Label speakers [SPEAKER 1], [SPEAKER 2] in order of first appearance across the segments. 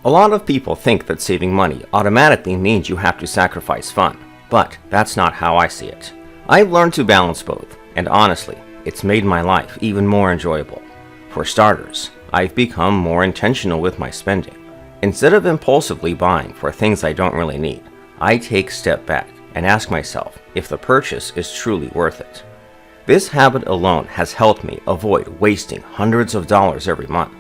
[SPEAKER 1] A lot of people think that saving money automatically means you have to sacrifice fun, but that's not how I see it. I've learned to balance both, and honestly, it's made my life even more enjoyable. For starters, I've become more intentional with my spending. Instead of impulsively buying for things I don't really need, I take a step back and ask myself if the purchase is truly worth it. This habit alone has helped me avoid wasting hundreds of dollars every month.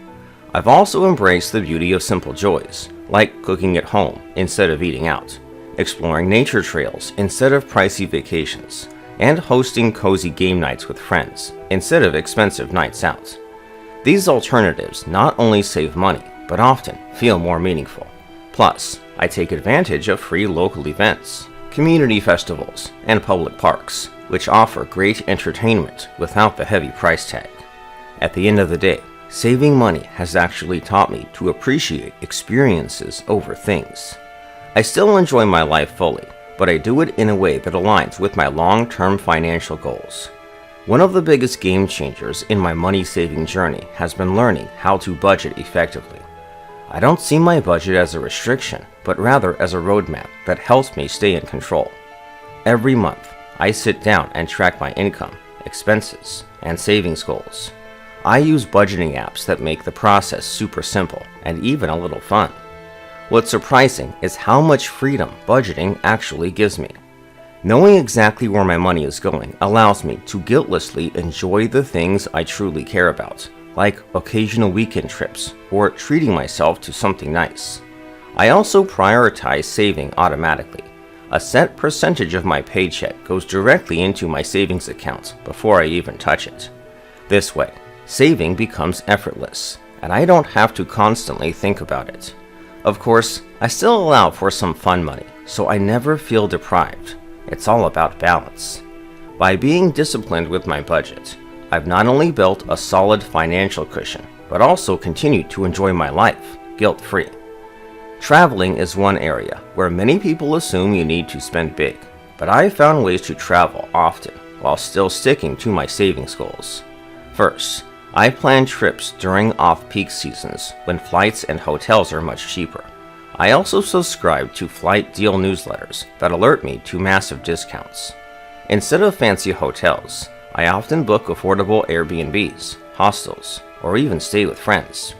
[SPEAKER 1] I've also embraced the beauty of simple joys, like cooking at home instead of eating out, exploring nature trails instead of pricey vacations, and hosting cozy game nights with friends instead of expensive nights out. These alternatives not only save money, but often feel more meaningful. Plus, I take advantage of free local events, community festivals, and public parks, which offer great entertainment without the heavy price tag. At the end of the day, saving money has actually taught me to appreciate experiences over things. I still enjoy my life fully, but I do it in a way that aligns with my long-term financial goals. One of the biggest game changers in my money-saving journey has been learning how to budget effectively. I don't see my budget as a restriction, but rather as a roadmap that helps me stay in control. Every month, I sit down and track my income, expenses, and savings goals. I use budgeting apps that make the process super simple and even a little fun. What's surprising is how much freedom budgeting actually gives me. Knowing exactly where my money is going allows me to guiltlessly enjoy the things I truly care about, like occasional weekend trips or treating myself to something nice. I also prioritize saving automatically. A set percentage of my paycheck goes directly into my savings account before I even touch it. This way, saving becomes effortless, and I don't have to constantly think about it. Of course, I still allow for some fun money, so I never feel deprived. It's all about balance. By being disciplined with my budget, I've not only built a solid financial cushion, but also continued to enjoy my life, guilt-free. Traveling is one area where many people assume you need to spend big, but I've found ways to travel often while still sticking to my savings goals. First, I plan trips during off-peak seasons when flights and hotels are much cheaper. I also subscribe to flight deal newsletters that alert me to massive discounts. Instead of fancy hotels, I often book affordable Airbnbs, hostels, or even stay with friends.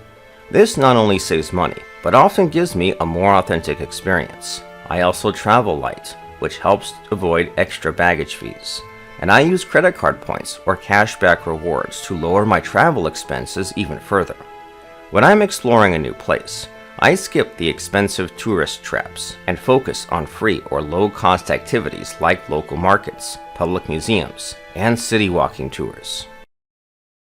[SPEAKER 1] This not only saves money, but often gives me a more authentic experience. I also travel light, which helps avoid extra baggage fees. And I use credit card points or cashback rewards to lower my travel expenses even further. When I'm exploring a new place, I skip the expensive tourist traps and focus on free or low-cost activities like local markets, public museums, and city walking tours.